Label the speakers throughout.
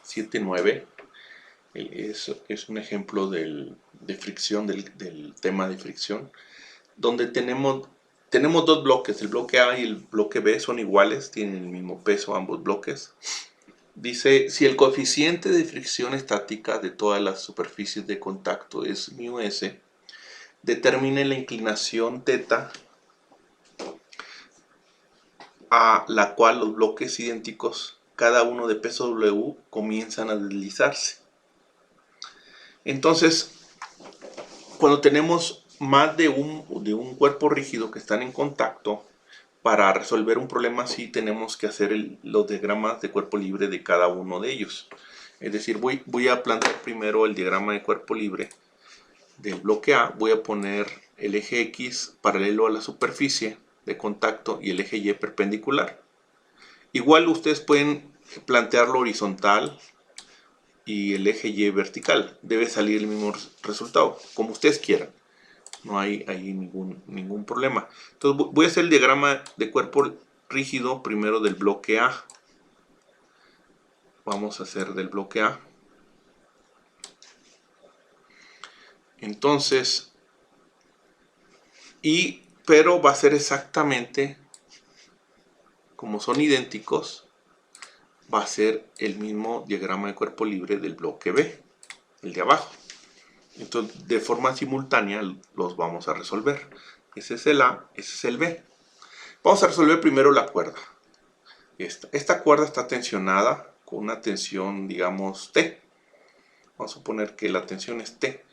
Speaker 1: 7.9 es un ejemplo de fricción, del tema de fricción, donde tenemos dos bloques, el bloque A y el bloque B son iguales, tienen el mismo peso ambos bloques. Dice, si el coeficiente de fricción estática de todas las superficies de contacto es μs, determine la inclinación θ a la cual los bloques idénticos, cada uno de peso W, comienzan a deslizarse. Entonces, cuando tenemos más de un cuerpo rígido que están en contacto, para resolver un problema así tenemos que hacer los diagramas de cuerpo libre de cada uno de ellos. Es decir, voy a plantear primero el diagrama de cuerpo libre del bloque A. Voy a poner el eje X paralelo a la superficie de contacto y el eje Y perpendicular. Igual ustedes pueden plantearlo horizontal y el eje Y vertical. Debe salir el mismo resultado, como ustedes quieran. No hay ahí ningún problema. Entonces voy a hacer el diagrama de cuerpo rígido primero del bloque A. Vamos a hacer del bloque A. Entonces, pero va a ser exactamente, como son idénticos, va a ser el mismo diagrama de cuerpo libre del bloque B, el de abajo. Entonces, de forma simultánea los vamos a resolver. Ese es el A, ese es el B. Vamos a resolver primero la cuerda. Esta cuerda está tensionada con una tensión, digamos, T. Vamos a suponer que la tensión es T.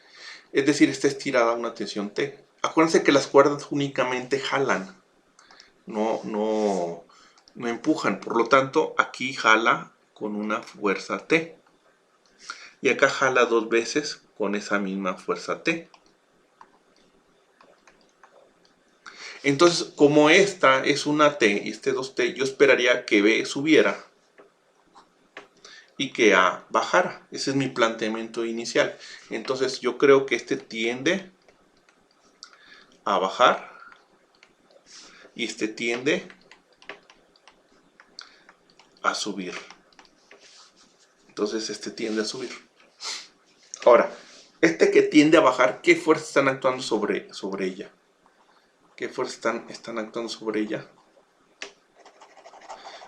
Speaker 1: Es decir, está estirada a una tensión T. Acuérdense que las cuerdas únicamente jalan, no empujan. Por lo tanto, aquí jala con una fuerza T. Y acá jala dos veces con esa misma fuerza T. Entonces, como esta es una T y este 2T, yo esperaría que B subiera y que A bajara. Ese es mi planteamiento inicial. Entonces, yo creo que este tiende a bajar y este tiende a subir. Entonces, este tiende a subir. Ahora, este que tiende a bajar, ¿qué fuerzas están actuando sobre ella? ¿Qué fuerzas están actuando sobre ella?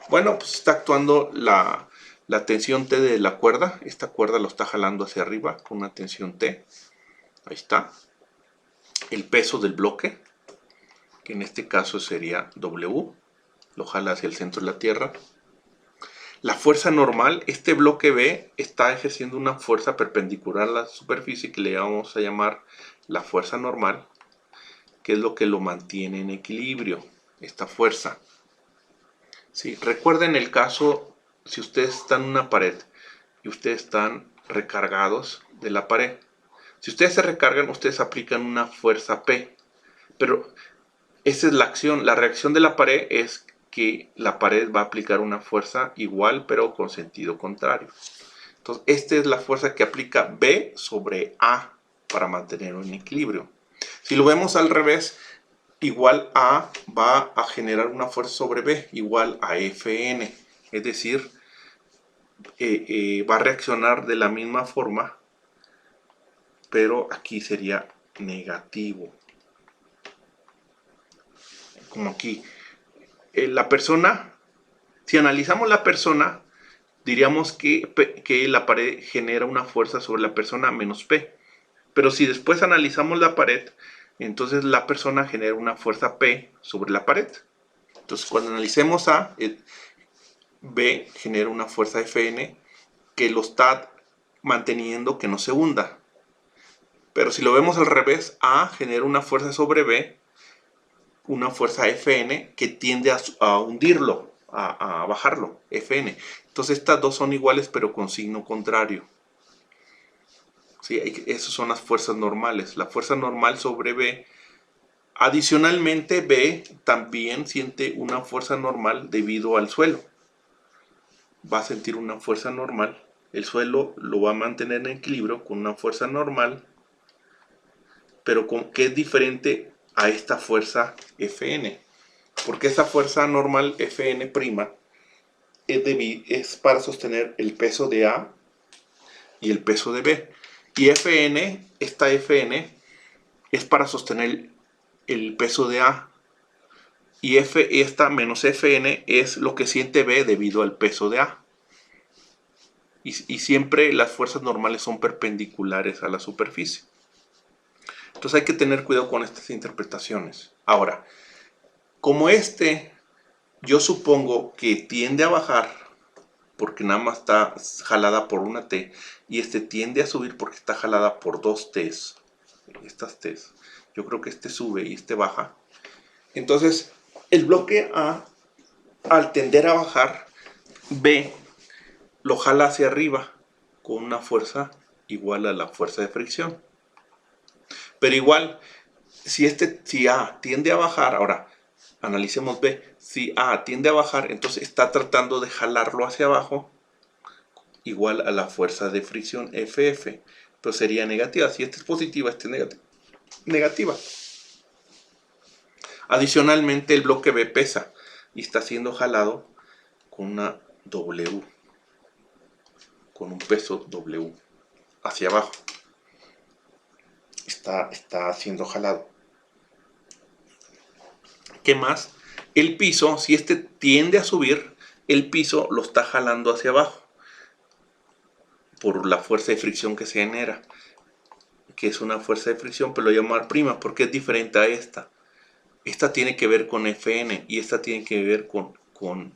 Speaker 1: Bueno, pues está actuando la tensión T de la cuerda. Esta cuerda lo está jalando hacia arriba con una tensión T. Ahí está. El peso del bloque, que en este caso sería W, lo jala hacia el centro de la Tierra. La fuerza normal, este bloque B está ejerciendo una fuerza perpendicular a la superficie que le vamos a llamar la fuerza normal, que es lo que lo mantiene en equilibrio, esta fuerza. Sí, recuerden el caso, si ustedes están en una pared y ustedes están recargados de la pared. Si ustedes se recargan, ustedes aplican una fuerza P, pero esa es la acción. La reacción de la pared es que la pared va a aplicar una fuerza igual pero con sentido contrario. Entonces, esta es la fuerza que aplica B sobre A para mantenerlo en equilibrio. Si lo vemos al revés, igual A va a generar una fuerza sobre B igual a Fn. Es decir, va a reaccionar de la misma forma, pero aquí sería negativo. Como aquí. La persona, si analizamos la persona, diríamos que la pared genera una fuerza sobre la persona menos P. Pero si después analizamos la pared, entonces la persona genera una fuerza P sobre la pared. Entonces cuando analicemos A, B genera una fuerza Fn que lo está manteniendo que no se hunda. Pero si lo vemos al revés, A genera una fuerza sobre B, una fuerza Fn que tiende a hundirlo, a bajarlo, Fn. Entonces estas dos son iguales pero con signo contrario. ¿Sí? Esas son las fuerzas normales. La fuerza normal sobre B. Adicionalmente, B también siente una fuerza normal debido al suelo. Va a sentir una fuerza normal. El suelo lo va a mantener en equilibrio con una fuerza normal, pero que es diferente a esta fuerza Fn. Porque esa fuerza normal Fn' es para sostener el peso de A y el peso de B. Y Fn, esta Fn, es para sostener el peso de A. Y esta menos Fn es lo que siente B debido al peso de A. Y siempre las fuerzas normales son perpendiculares a la superficie. Entonces hay que tener cuidado con estas interpretaciones. Ahora, como yo supongo que tiende a bajar porque nada más está jalada por una T, y tiende a subir porque está jalada por dos T's, estas T's. Yo creo que sube y baja. Entonces, el bloque A, al tender a bajar, B lo jala hacia arriba con una fuerza igual a la fuerza de fricción. Pero igual, si A tiende a bajar, ahora analicemos B, si A tiende a bajar, entonces está tratando de jalarlo hacia abajo igual a la fuerza de fricción FF, pero sería negativa. Si esta es positiva, esta es negativa. Adicionalmente, el bloque B pesa y está siendo jalado con una W, con un peso W hacia abajo. Está siendo jalado. ¿Qué más? El piso, si tiende a subir, el piso lo está jalando hacia abajo por la fuerza de fricción que se genera, que es una fuerza de fricción, pero lo voy a llamar prima porque es diferente a esta. Esta tiene que ver con Fn y esta tiene que ver con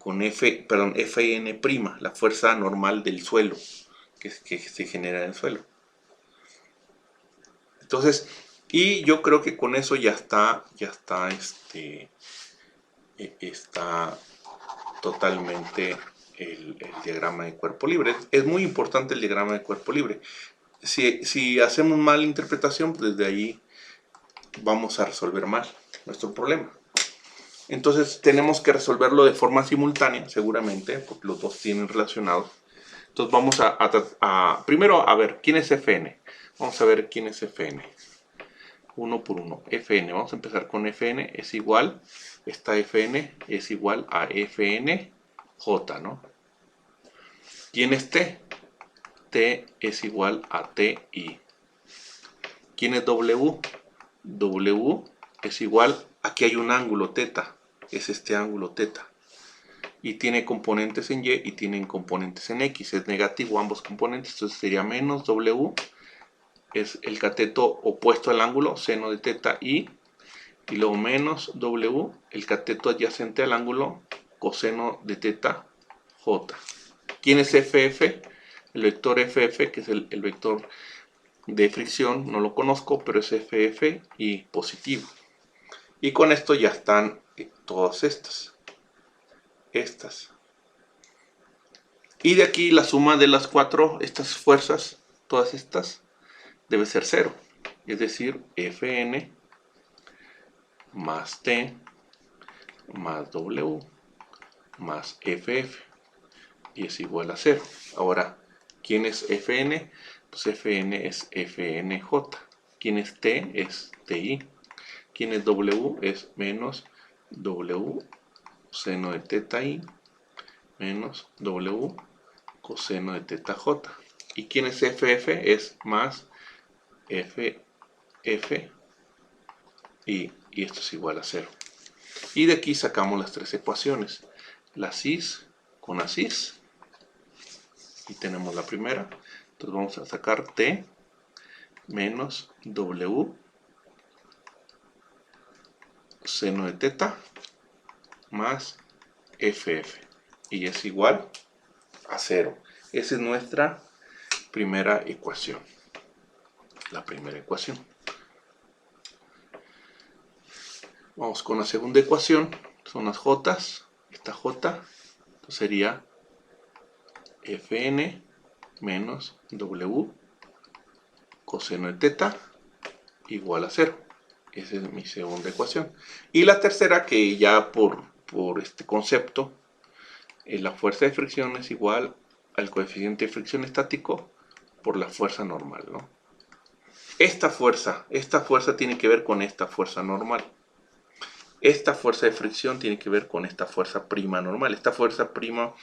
Speaker 1: Fn', la fuerza normal del suelo, que se genera en el suelo. Entonces, y yo creo que con eso ya está totalmente el diagrama de cuerpo libre. Es muy importante el diagrama de cuerpo libre. Si hacemos mala interpretación, pues desde ahí vamos a resolver mal nuestro problema. Entonces tenemos que resolverlo de forma simultánea, seguramente, porque los dos tienen relacionados. Entonces vamos primero a ver quién es Fn. Vamos a ver quién es Fn. Uno por uno. Fn, vamos a empezar con Fn, es igual, esta Fn es igual a Fnj, ¿no? ¿Quién es T? T es igual a Ti. ¿Quién es W? W es igual, aquí hay un ángulo teta, es este ángulo teta. Y tiene componentes en Y y tienen componentes en X, es negativo ambos componentes, entonces sería menos W, es el cateto opuesto al ángulo, seno de teta I, y luego menos W, el cateto adyacente al ángulo, coseno de teta J. ¿Quién es FF? El vector FF, que es el vector de fricción, no lo conozco, pero es FF y positivo. Y con esto ya están todas estas. Y de aquí la suma de las estas fuerzas, todas estas, debe ser 0. Es decir, Fn más T más W más FF. Y es igual a 0. Ahora, ¿quién es Fn? Pues Fn es Fnj. ¿Quién es T? Es Ti. ¿Quién es W? Es menos W seno de teta I menos W coseno de teta J. ¿Y quién es FF? Es más FF y esto es igual a 0. Y de aquí sacamos las tres ecuaciones. La cis con la cis. Y tenemos la primera. Entonces vamos a sacar T menos W seno de teta más FF. Y es igual a 0. Esa es nuestra primera ecuación. La primera ecuación. Vamos con la segunda ecuación. Son las J's. Esta J sería Fn menos W coseno de teta igual a 0. Esa es mi segunda ecuación. Y la tercera, que ya por este concepto, la fuerza de fricción es igual al coeficiente de fricción estático por la fuerza normal, ¿no? Esta fuerza tiene que ver con esta fuerza normal. esta fuerza de fricción tiene que ver con esta fuerza prima normal. Esta fuerza prima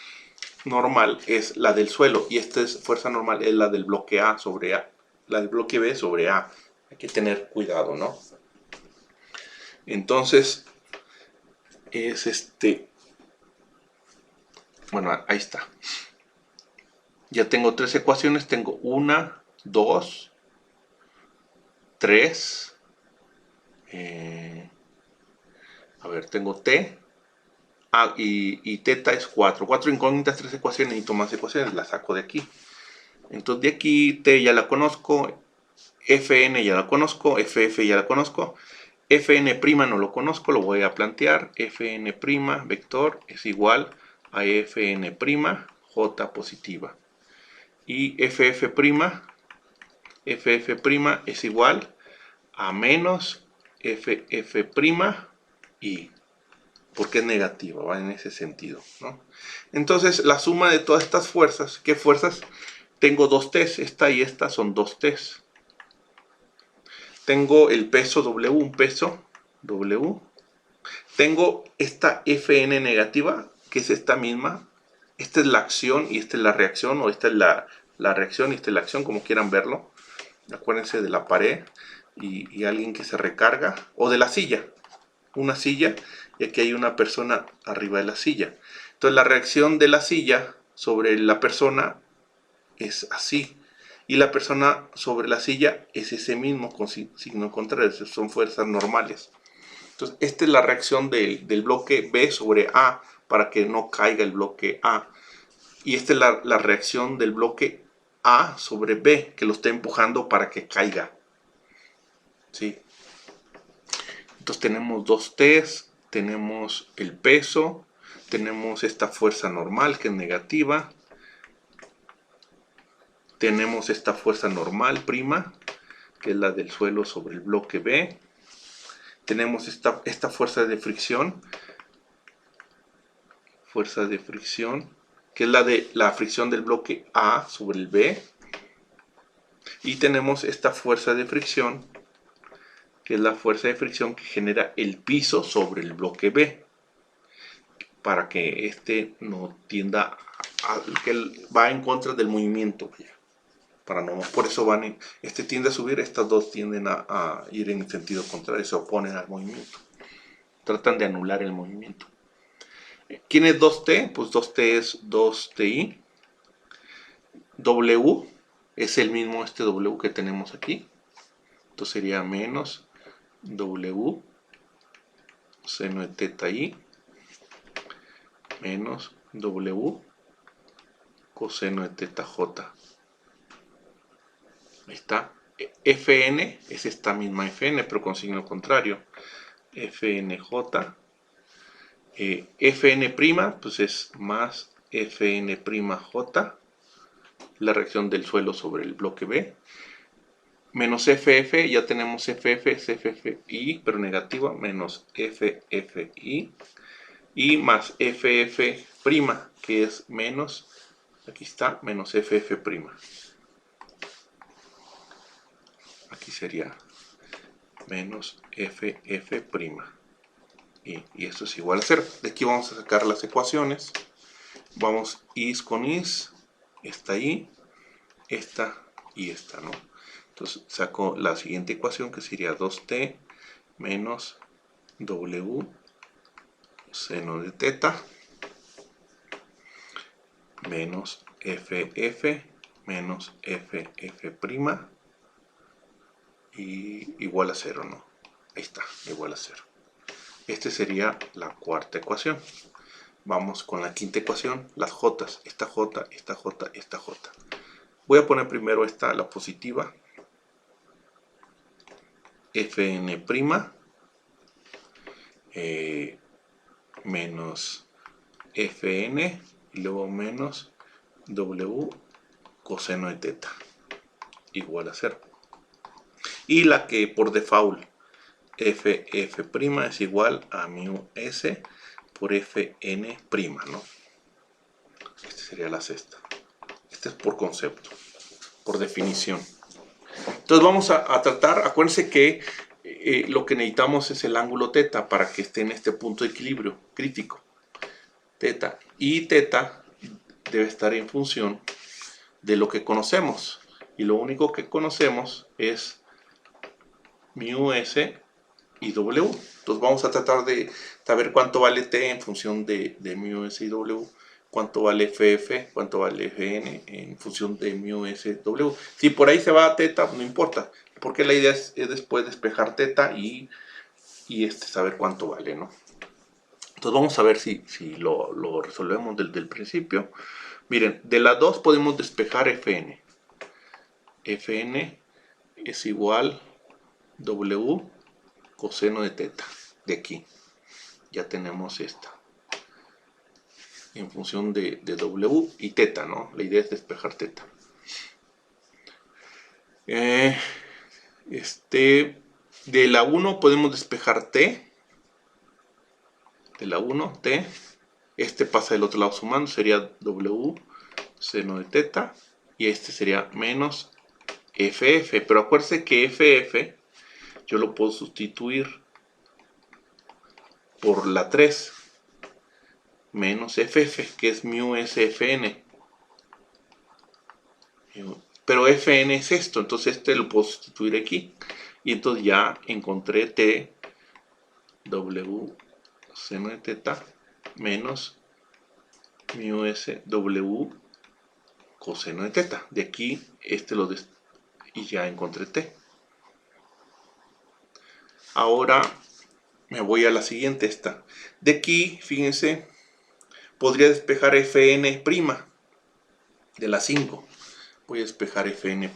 Speaker 1: normal es la del suelo y esta fuerza normal es la del bloque A sobre A, la del bloque B sobre A. Hay que tener cuidado, ¿no? Entonces es bueno, ahí está. Ya tengo 3 ecuaciones, tengo 1, 2, 3. A ver, tengo T. Y teta es 4. 4 incógnitas, 3 ecuaciones, necesito más ecuaciones, las saco de aquí. Entonces de aquí T ya la conozco, Fn ya la conozco, Ff ya la conozco, Fn' no lo conozco, lo voy a plantear. Fn' vector es igual a Fn' J positiva. Y Ff' es igual a menos Ff' y porque es negativa, va en ese sentido, ¿no? Entonces la suma de todas estas fuerzas, ¿qué fuerzas? Tengo dos T's, esta y esta son dos T's. Tengo el peso W, un peso W. Tengo esta Fn negativa, que es esta misma. Esta es la acción y esta es la reacción, o esta es la reacción y esta es la acción, como quieran verlo. Acuérdense de la pared y alguien que se recarga, o de la silla, una silla, y aquí hay una persona arriba de la silla. Entonces la reacción de la silla sobre la persona es así, y la persona sobre la silla es ese mismo con signo contrario, son fuerzas normales. Entonces esta es la reacción del bloque B sobre A para que no caiga el bloque A, y esta es la reacción del bloque A sobre B, que lo está empujando para que caiga. ¿Sí? Entonces tenemos dos T's, tenemos el peso, tenemos esta fuerza normal que es negativa, tenemos esta fuerza normal prima, que es la del suelo sobre el bloque B, tenemos esta fuerza de fricción, que es la de la fricción del bloque A sobre el B, y tenemos esta fuerza de fricción, que es la fuerza de fricción que genera el piso sobre el bloque B, para que este no tienda que va en contra del movimiento, para no, por eso este tiende a subir, estas dos tienden a ir en sentido contrario, se oponen al movimiento, tratan de anular el movimiento. ¿Quién es 2T? Pues 2T es 2TI. W es el mismo W que tenemos aquí, entonces sería menos W seno de teta I menos W coseno de teta J. Ahí está. Fn es esta misma Fn, pero con signo contrario. Fnj. Fn', pues es más Fn''J, la reacción del suelo sobre el bloque B. Menos FF, ya tenemos FF, es FFI, pero negativa, menos FFI. Y más FF', que es menos, aquí está, menos FF'. Aquí sería menos FF'. Y esto es igual a 0. De aquí vamos a sacar las ecuaciones. Vamos is con is, esta y esta y esta, ¿no? Entonces saco la siguiente ecuación, que sería 2t menos w seno de teta menos ff menos ff' y igual a 0, ¿no? Ahí está, igual a 0. Esta sería la cuarta ecuación. Vamos con la quinta ecuación, las jotas, esta j, esta j, esta j. Voy a poner primero esta, la positiva, Fn', menos Fn, y luego menos W coseno de teta, igual a 0. Y la que por default, Ff' es igual a mu s por Fn', ¿no? Esta sería la sexta. Este es por concepto, por definición. Entonces vamos a tratar, acuérdense que lo que necesitamos es el ángulo teta para que esté en este punto de equilibrio crítico. Teta. Y teta debe estar en función de lo que conocemos. Y lo único que conocemos es mu s y w. Entonces vamos a tratar de saber cuánto vale t en función de mu s y w. Cuánto vale ff, cuánto vale fn en función de mu s, w. Si por ahí se va a teta, no importa, porque la idea es después despejar teta y saber cuánto vale, ¿no? Entonces vamos a ver si lo resolvemos desde el principio. Miren, de la 2 podemos despejar fn. Fn es igual w coseno de teta, de aquí. Ya tenemos esta. En función de w y teta, ¿no? La idea es despejar teta. De la 1 podemos despejar t. De la 1, t. Este pasa del otro lado sumando, sería w seno de teta. Y este sería menos ff. Pero acuérdense que ff yo lo puedo sustituir por la 3 menos ff, que es mu sfn. Pero fn es esto, entonces este lo puedo sustituir aquí. Y entonces ya encontré t w seno de teta menos mu s w coseno de teta. De aquí y ya encontré t. Ahora me voy a la siguiente, esta. De aquí, fíjense, podría despejar fn' de la 5. Voy a despejar fn'.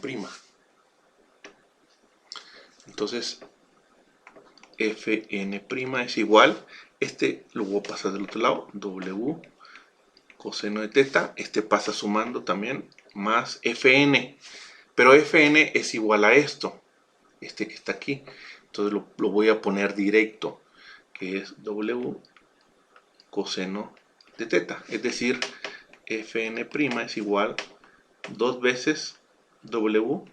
Speaker 1: Entonces, fn' es igual, lo voy a pasar del otro lado, w coseno de teta, pasa sumando también, más fn, pero fn es igual a esto, que está aquí, entonces lo voy a poner directo, que es w coseno de teta, es decir, fn' es igual 2 veces w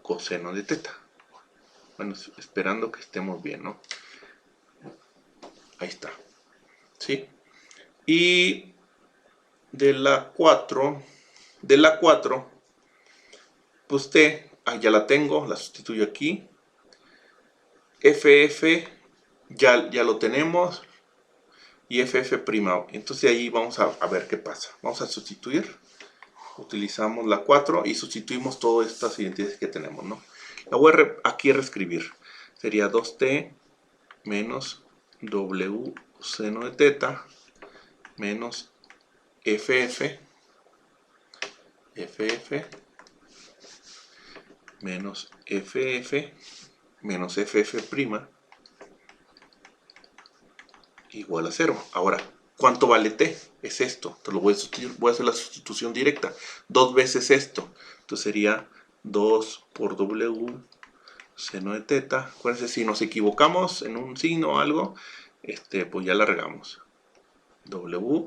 Speaker 1: coseno de teta. Bueno, esperando que estemos bien, ¿no? Ahí está. ¿Sí? Y de la 4, pues t, ya la tengo, la sustituyo aquí. ff ya lo tenemos. Y ff'. Entonces ahí vamos a ver qué pasa. Vamos a sustituir. Utilizamos la 4 y sustituimos todas estas identidades que tenemos, ¿no? La voy aquí a reescribir. Sería 2t menos w seno de teta menos ff menos ff menos ff' igual a 0. Ahora, ¿cuánto vale t? Es esto. Entonces lo voy a sustituir, voy a hacer la sustitución directa. 2 veces esto. Entonces sería 2 por w seno de teta. Acuérdense, si nos equivocamos en un signo o algo, pues ya la regamos. W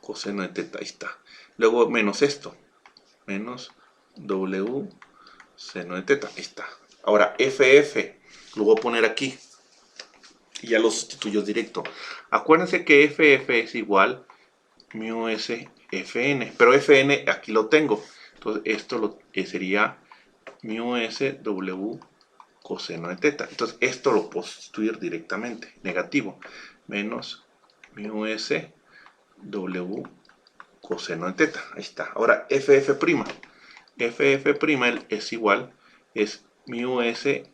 Speaker 1: coseno de teta, ahí está. Luego menos esto, menos w seno de teta, ahí está. Ahora ff, lo voy a poner aquí. Y ya lo sustituyo directo. Acuérdense que ff es igual mu s fn, pero fn aquí lo tengo. Entonces esto sería mu s w coseno de teta. Entonces esto lo puedo sustituir directamente, negativo, menos mu s w coseno de teta. Ahí está. Ahora ff'. ff' es igual, es mu s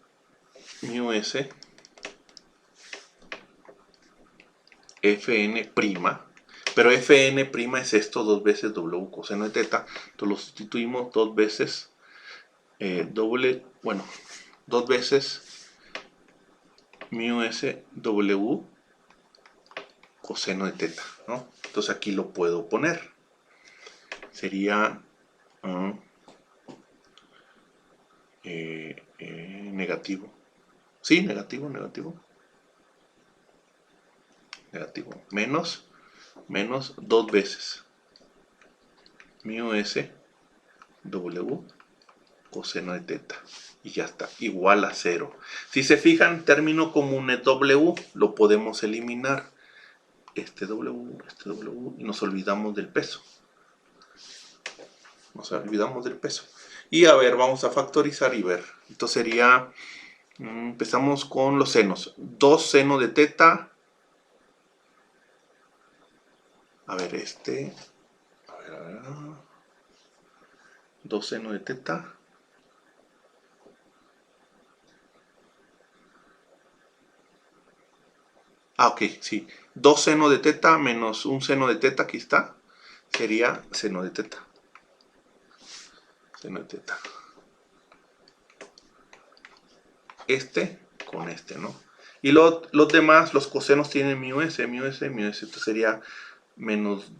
Speaker 1: fn', pero fn' es esto 2 veces w coseno de teta. Entonces lo sustituimos 2 veces 2 veces mu s w coseno de teta, ¿no? Entonces aquí lo puedo poner. Sería negativo. Sí, negativo. Menos 2 veces mu s w coseno de teta. Y ya está, igual a 0. Si se fijan, término común es W, lo podemos eliminar. Este W, y nos olvidamos del peso. Y a ver, vamos a factorizar y ver. Entonces sería, empezamos con los senos. 2 seno de teta. A ver, a ver. 2 seno de teta. Ok, sí. 2 seno de teta menos un seno de teta, aquí está. Sería seno de teta. Seno de teta. Con ¿no? Y los demás, los cosenos tienen μs. Entonces sería menos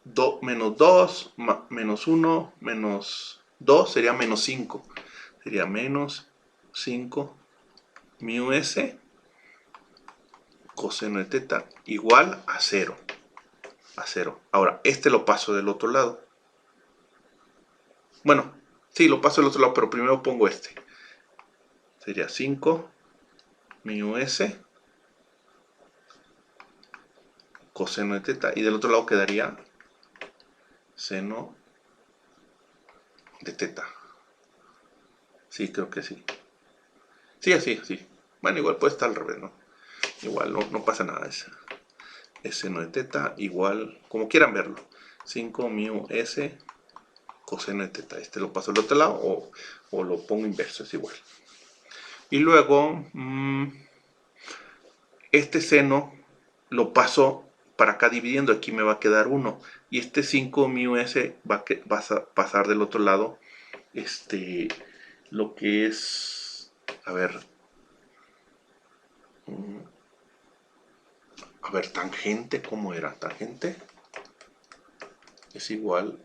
Speaker 1: 2, menos 1, menos 2, sería menos 5. Sería menos 5 μs coseno de teta igual a 0. Ahora, lo paso del otro lado. Bueno, sí, lo paso del otro lado, pero primero pongo Sería 5 μs coseno de teta. Y del otro lado quedaría seno de teta. Sí, creo que sí. Sí, así. Bueno, igual puede estar al revés, ¿no? Igual no pasa nada. Es seno de teta igual, como quieran verlo. 5 μs coseno de teta. Lo paso al otro lado o lo pongo inverso, es igual. Y luego, este seno lo paso para acá dividiendo. Aquí me va a quedar 1. Y 5 μs va a pasar del otro lado. Lo que es, a ver, tangente, ¿cómo era? Tangente es igual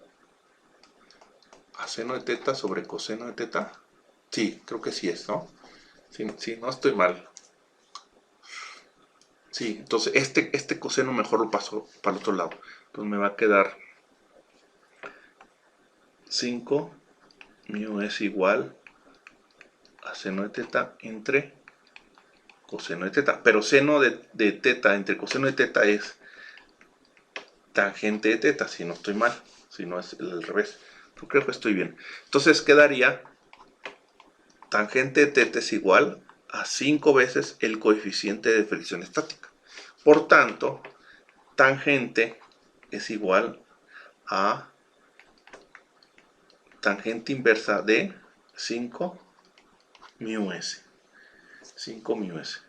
Speaker 1: a seno de teta sobre coseno de teta. Sí, creo que sí es, ¿no? Sí, no estoy mal. Sí, entonces este coseno mejor lo paso para el otro lado. Entonces me va a quedar 5 μ es igual a seno de teta entre coseno de teta. Pero seno de teta entre coseno de teta es tangente de teta, si no estoy mal. Si no es al revés. Yo creo que estoy bien. Entonces quedaría tangente de teta es igual a 5 veces el coeficiente de fricción estática. Por tanto, tangente es igual a tangente inversa de 5 μs. 5 μs.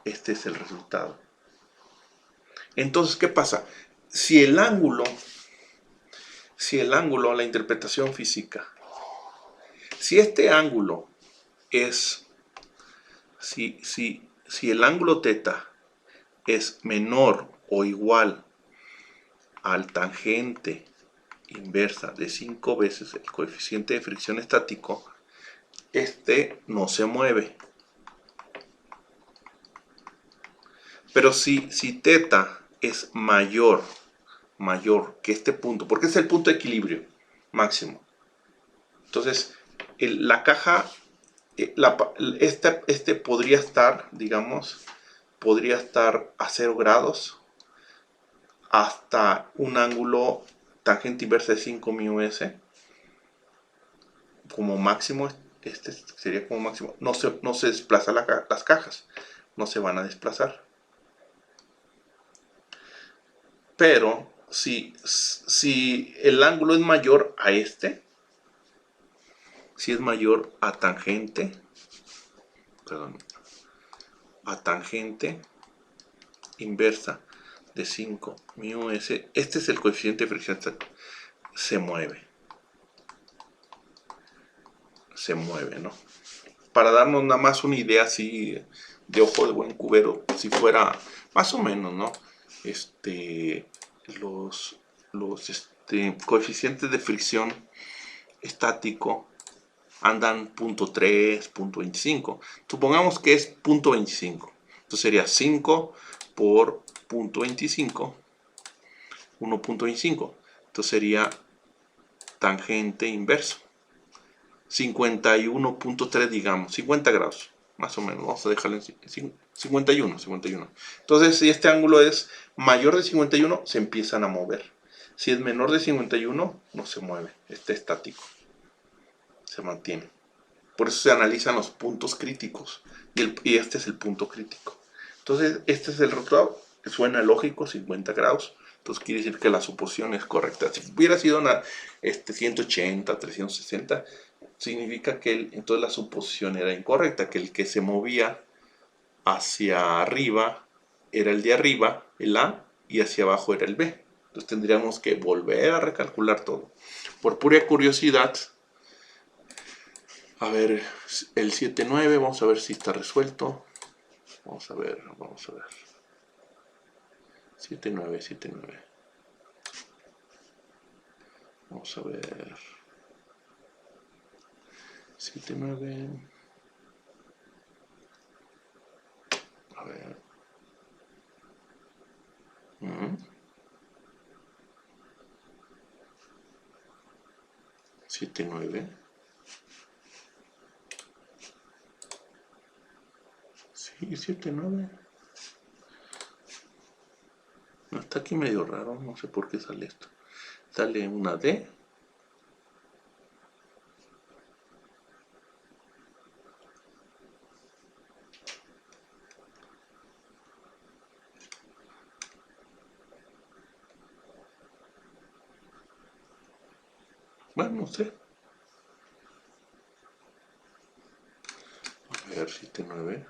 Speaker 1: Este es el resultado. Entonces, ¿qué pasa? Si el ángulo, la interpretación física, si este ángulo es, si el ángulo θ es menor o igual al tangente inversa de 5 veces el coeficiente de fricción estático, no se mueve. Pero si θ es mayor que este punto, porque es el punto de equilibrio máximo, entonces la caja, podría estar, digamos, a 0 grados hasta un ángulo tangente inversa de 5 μs como máximo. Sería como máximo. No se desplaza las cajas, no se van a desplazar. Pero si el ángulo es mayor a si es mayor a tangente, inversa de 5 μs, este es el coeficiente de fricción, se mueve, ¿no? Para darnos nada más una idea así de ojo de buen cubero, si fuera más o menos, ¿no? Los coeficientes de fricción estático andan 0.3, 0.25. Supongamos que es 0.25. Entonces sería 5 por 0.25, 1.25. Entonces sería tangente inverso. 51.3, digamos, 50 grados, más o menos, vamos a dejarlo en 51. Entonces, si este ángulo es mayor de 51, se empiezan a mover. Si es menor de 51, no se mueve, está estático, se mantiene. Por eso se analizan los puntos críticos, y este es el punto crítico. Entonces, este es el resultado, que suena lógico, 50 grados. Entonces quiere decir que la suposición es correcta. Si hubiera sido una 180, 360, significa que entonces la suposición era incorrecta, que el que se movía hacia arriba era el de arriba, el A, y hacia abajo era el B. Entonces tendríamos que volver a recalcular todo. Por pura curiosidad, a ver, el 7-9, vamos a ver si está resuelto. Vamos a ver. 7-9. Vamos a ver. 7-9. A ver. 7-9. Sí, 7-9. No, está aquí medio raro, no sé por qué sale esto. Sale una D. Bueno, no sé. A ver, 7-9.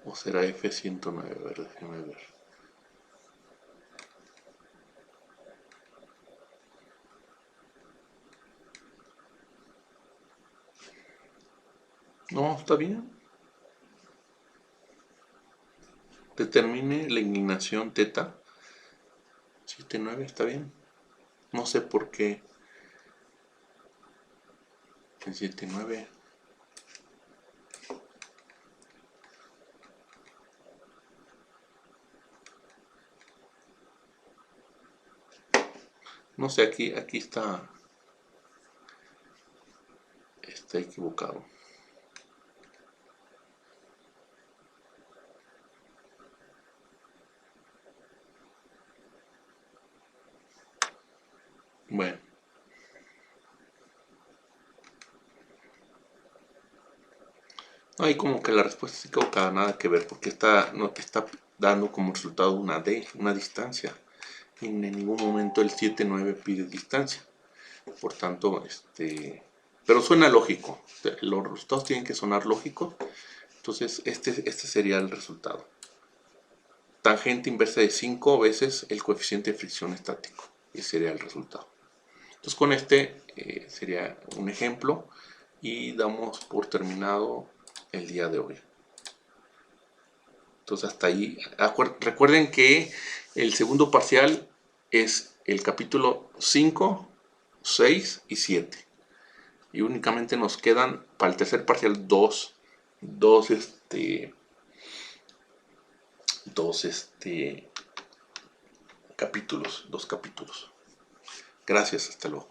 Speaker 1: O será F109, a ver, déjeme ver. No, está bien. Determine la inclinación teta. 7-9, está bien. No sé por qué el 7-9. No sé, aquí está equivocado. Bueno. Hay como que la respuesta es equivocada, nada que ver, porque no te está dando como resultado una D, una distancia. En ningún momento el 7-9 pide distancia. Por tanto, pero suena lógico. Los resultados tienen que sonar lógicos. Entonces, este sería el resultado. Tangente inversa de 5 veces el coeficiente de fricción estático. Ese sería el resultado. Entonces, con sería un ejemplo y damos por terminado el día de hoy. Entonces, hasta ahí. Recuerden que el segundo parcial es el capítulo 5, 6 y 7. Y únicamente nos quedan para el tercer parcial dos capítulos. Gracias, hasta luego.